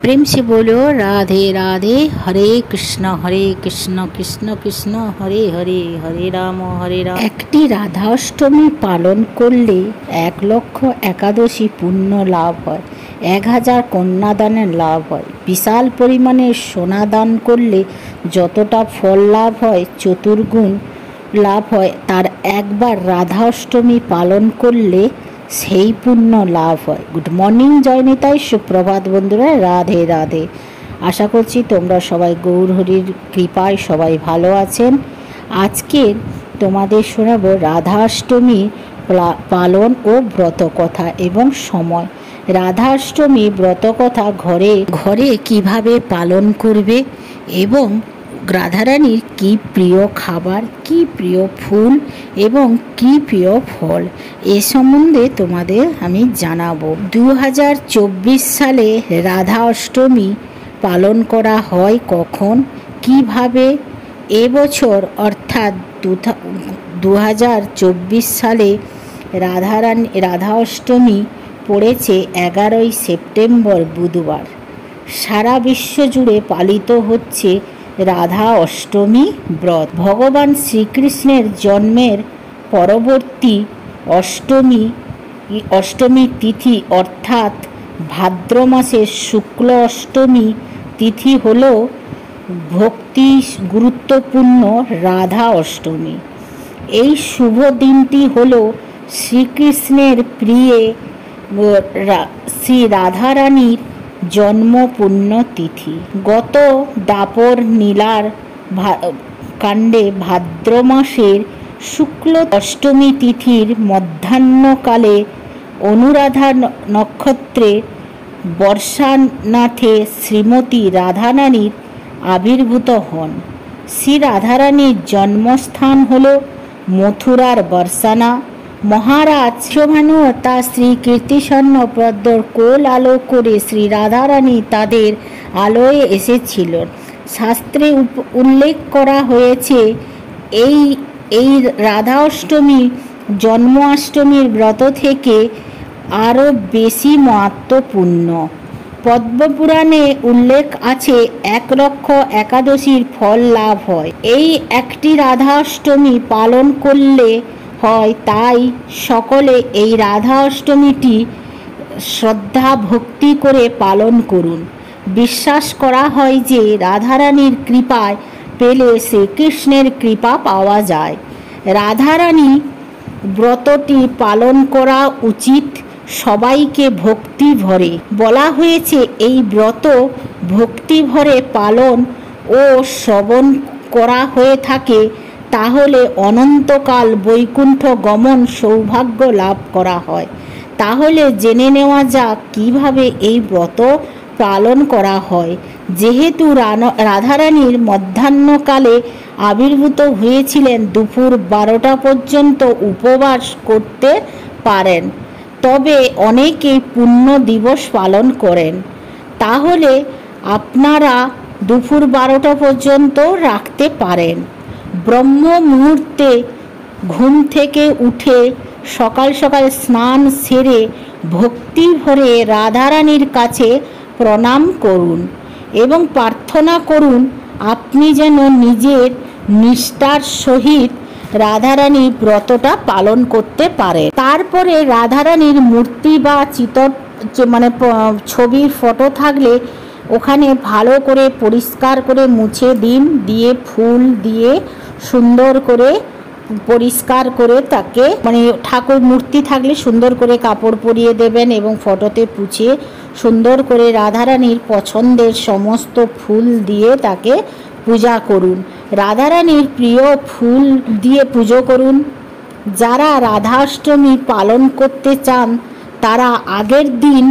प्रेम से बोलो राधे राधे। हरे कृष्ण कृष्ण कृष्ण हरे हरे हरे राम। একটি রাধাষ্টমী পালন করলে 1,00,000 একাদশী পুণ্য লাভ হয়, 1,000 কন্যাদানের লাভ হয়। বিশাল পরিমাণে সোনা দান করলে যতটা ফল লাভ হয় চতুর্গুণ লাভ হয়, তার একবার রাধাষ্টমী পালন করলে সেই পুণ্য লাভ হয়। গুড মর্নিং, জয় নিতাই, সুপ্রভাত বন্ধুরা, রাধে রাধে। আশা করছি তোমরা সবাই গৌর হরির কৃপায় সবাই ভালো আছেন। আজকে তোমাদের শোনাবো রাধাষ্টমী পালন ও ব্রত কথা এবং সময়। রাধাষ্টমী ব্রত কথা ঘরে ঘরে কিভাবে পালন করবে এবং রাধারানীর কি প্রিয় খাবার, কি প্রিয় ফুল এবং কি প্রিয় ফল, এ সম্বন্ধে তোমাদের আমি জানাবো। 2024 সালে রাধা অষ্টমী পালন করা হয় কখন, কিভাবে? এবছর অর্থাৎ 2024 সালে রাধা অষ্টমী পড়েছে 11ই সেপ্টেম্বর বুধবার। সারা বিশ্ব জুড়ে পালিত হচ্ছে রাধা অষ্টমী ব্রত। ভগবান শ্রীকৃষ্ণের জন্মের পরবর্তী অষ্টমী তিথি অর্থাৎ ভাদ্র মাসের শুক্ল অষ্টমী তিথি হল ভক্তি গুরুত্বপূর্ণ রাধা অষ্টমী। এই শুভ দিনটি হল শ্রীকৃষ্ণের প্রিয়ে শ্রী রাধারানীর জন্ম পুণ্যতিথি। গত দাপর নীলার কাণ্ডে ভাদ্র মাসের শুক্ল অষ্টমী তিথির মধ্যাহ্নকালে অনুরাধা নক্ষত্রে বর্ষানাথে শ্রীমতী রাধারানীর আবির্ভূত হন। শ্রী রাধারানীর জন্মস্থান হল মথুরার বর্ষানা। মহারাজ শোভানু তার শ্রী কীর্তিস্বর্ণ পদ্মর কোল আলো করে শ্রী রাধারানী তাদের আলোয় এসেছিলেন। শাস্ত্রে উল্লেখ করা হয়েছে এই রাধা অষ্টমী জন্মাষ্টমীর ব্রত থেকে আরও বেশি মাহাত্ম্যপূর্ণ। পদ্মপুরাণে উল্লেখ আছে 1,00,000 একাদশীর ফল লাভ হয়। এই একটি রাধা অষ্টমী পালন করলে হয়, তাই সকলে এই রাধা অষ্টমীটি শ্রদ্ধা ভক্তি করে পালন করুন। বিশ্বাস করা হয় যে রাধারানীর কৃপায় পেলে শ্রীকৃষ্ণের কৃপা পাওয়া যায়। রাধারানী ব্রতটি পালন করা উচিত সবাইকে ভক্তি ভরে। বলা হয়েছে এই ব্রত ভক্তি ভরে পালন ও শ্রবণ করা হয়ে থাকে তাহলে অনন্তকাল বৈকুণ্ঠ গমন সৌভাগ্য লাভ করা হয়। তাহলে জেনে নেওয়া যাক কিভাবে এই ব্রত পালন করা হয়। যেহেতু রাধারানীর মধ্যাহ্নকালে আবির্ভূত হয়েছিলেন, দুপুর 12টা পর্যন্ত উপবাস করতে পারেন, তবে অনেকে পুণ্য দিবস পালন করেন। তাহলে আপনারা দুপুর 12টা পর্যন্ত রাখতে পারেন। ব্রহ্ম মুহূর্তে ঘুম থেকে উঠে সকাল সকাল স্নান সেরে ভক্তি ভরে রাধারানীর কাছে প্রণাম করুন এবং প্রার্থনা করুন আপনি যেন নিজের নিষ্ঠার সহিত রাধারানীর ব্রতটা পালন করতে পারে। তারপরে রাধারানীর মূর্তি বা ছবির ফটো থাকলে ওখানে ভালো করে পরিষ্কার করে মুছে দিন, দিয়ে ফুল দিয়ে সুন্দর করে পরিষ্কার করে তাকে ঠাকুর মূর্তি থাকলে সুন্দর করে কাপড় পরিয়ে দেবেন এবং ফটোতে পুছিয়ে সুন্দর করে রাধারানীর পছন্দের সমস্ত ফুল দিয়ে তাকে পূজা করুন। রাধারানীর প্রিয় ফুল দিয়ে পুজো করুন। যারা রাধাষ্টমী পালন করতে চান তারা আগের দিন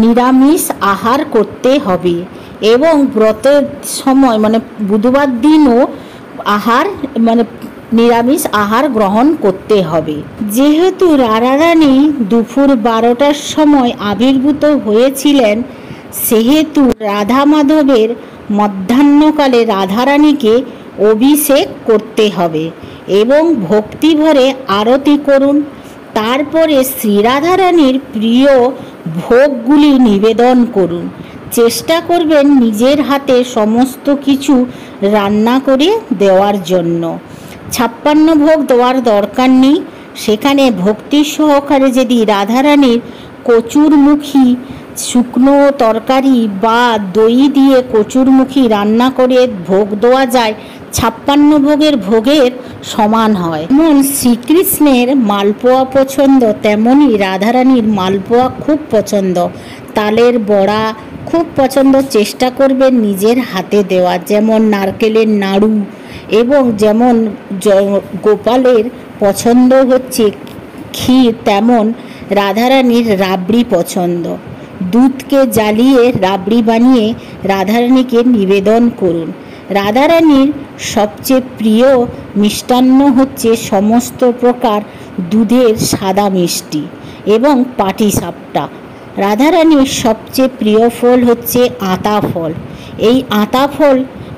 নিরামিষ আহার করতে হবে এবং ব্রতের সময় বুধবার দিনও নিরামিষ আহার গ্রহণ করতে হবে। যেহেতু রাধারানী দুপুর 12টার সময় আবির্ভূত হয়েছিলেন, সেহেতু রাধা মাধবের মধ্যাহ্নকালে রাধারানীকে অভিষেক করতে হবে এবং ভক্তি ভরে আরতি করুন। তারপরে শ্রী রাধারানীর প্রিয় ভোগগুলি নিবেদন করুন। চেষ্টা করবেন নিজের হাতে সমস্ত কিছু রান্না করে দেওয়ার জন্য। 56 ভোগ দেওয়ার দরকার নেই, সেখানে ভক্তি সহকারে যদি রাধারানীর কচুরমুখী শুকনো তরকারি বা দই দিয়ে কচুরমুখী রান্না করে ভোগ দেওয়া যায়, 56 ভোগের ভোগের সমান হয়। যেমন শ্রীকৃষ্ণের মালপোয়া পছন্দ, তেমনই রাধারানীর মালপোয়া খুব পছন্দ। তালের বড়া খুব পছন্দ, চেষ্টা করবেন নিজের হাতে দেওয়া। যেমন নারকেলের নাড়ু, এবং যেমন গোপালের পছন্দ হচ্ছে ক্ষীর, তেমন রাধারানীর রাবড়ি পছন্দ। দুধকে জ্বালিয়ে রাবড়ি বানিয়ে রাধারানীকে নিবেদন করুন। রাধারানীর সবচেয়ে প্রিয় মিষ্টান্ন হচ্ছে সমস্ত প্রকার দুধের সাদা মিষ্টি এবং পাটিসাপটা। রাধারানীর সবচেয়ে প্রিয় ফল হচ্ছে আতা ফল। এই আতা ফল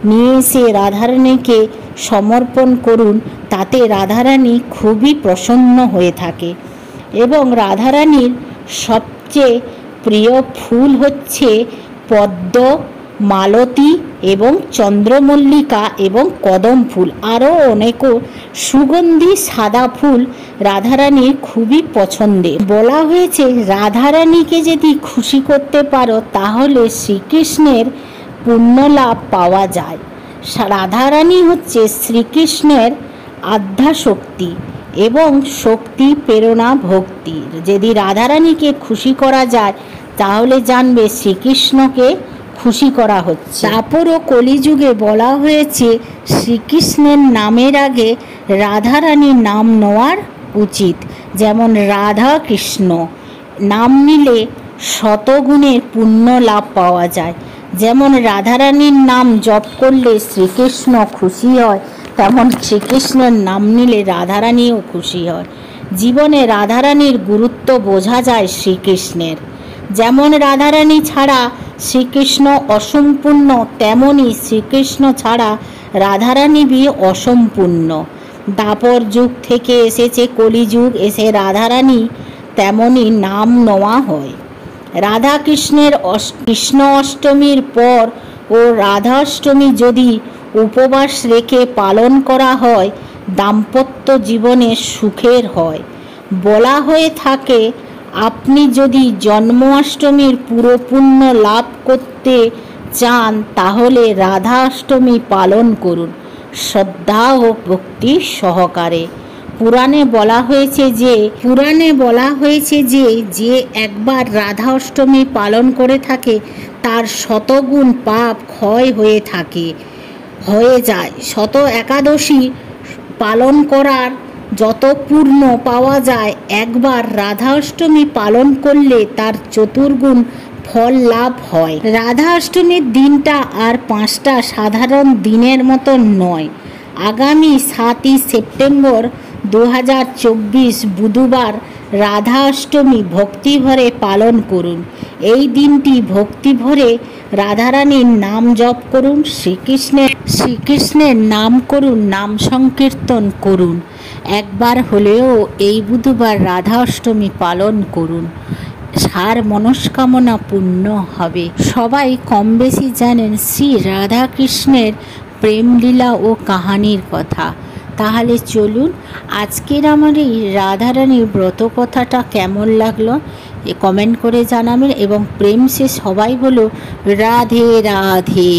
নিয়ে এসে রাধারানীকে সমর্পণ করুন, তাতে রাধারানী খুবই প্রসন্ন হয়ে থাকে। এবং রাধারানীর সবচেয়ে প্রিয় ফুল হচ্ছে পদ্ম, মালতী এবং চন্দ্রমল্লিকা এবং কদম ফুল। আরও অনেকও সুগন্ধি সাদা ফুল রাধারানীর খুবই পছন্দের। বলা হয়েছে রাধারানীকে যদি খুশি করতে পারো তাহলে শ্রীকৃষ্ণের পুণ্যলাভ পাওয়া যায়। রাধারানী হচ্ছে শ্রীকৃষ্ণের আদ্যাশক্তি এবং শক্তি, প্রেরণা, ভক্তি। যদি রাধারানীকে খুশি করা যায় তাহলে জানবে শ্রীকৃষ্ণকে খুশি করা হচ্ছে। তারপরও কলিযুগে বলা হয়েছে শ্রীকৃষ্ণের নামের আগে রাধারানীর নাম নেওয়ার উচিত। যেমন রাধা কৃষ্ণ নাম নিলে শতগুণের পুণ্য লাভ পাওয়া যায়। যেমন রাধারানীর নাম জপ করলে শ্রীকৃষ্ণ খুশি হয়, তেমন শ্রীকৃষ্ণের নাম নিলে রাধারানীও খুশি হয়। জীবনে রাধারানীর গুরুত্ব বোঝা যায় শ্রীকৃষ্ণের। যেমন রাধারানী ছাড়া শ্রীকৃষ্ণ অসম্পূর্ণ, তেমনই শ্রীকৃষ্ণ ছাড়া রাধারানী বি অসম্পূর্ণ। দ্বাপর যুগ থেকে এসেছে কলিযুগ, এসে রাধারানী তেমনই নাম নেওয়া হয়। রাধা কৃষ্ণের কৃষ্ণ অষ্টমীর পর ও রাধাষ্টমী যদি উপবাস রেখে পালন করা হয়, দাম্পত্য জীবনে সুখের হয়। বলা হয়ে থাকে আপনি যদি জন্মাষ্টমীর পুরো পুণ্য লাভ করতে চান তাহলে রাধাষ্টমী পালন করুন শ্রদ্ধা ও ভক্তি সহকারে। পুরাণে বলা হয়েছে যে একবার রাধা অষ্টমী পালন করে থাকে তার শতগুণ পাপ ক্ষয় হয়ে যায়। শত একাদশী পালন করার যত পূর্ণ পাওয়া যায়, একবার রাধা অষ্টমী পালন করলে তার চতুর্গুণ ফল লাভ হয়। রাধা অষ্টমীর দিনটা আর 5টা সাধারণ দিনের মতো নয়। আগামী 7ই সেপ্টেম্বর 2024 বুধবার রাধা অষ্টমী ভক্তিভরে পালন করুন। এই দিনটি ভক্তিভরে রাধারানীর নাম জপ করুন, শ্রীকৃষ্ণের নাম করুন, নাম সংকীর্তন করুন। একবার হলেও এই বুধবার রাধা অষ্টমী পালন করুন, সার মনস্কামনা পূর্ণ হবে। সবাই কম বেশি জানেন শ্রী রাধা কৃষ্ণের প্রেমলীলা ও কাহানির কথা। তাহলে চলুন আজকের আমার এই রাধারানীর ব্রত কথাটা কেমন লাগলো কমেন্ট করে জানাবেন, এবং প্রেম সে সবাই বলো রাধে রাধে।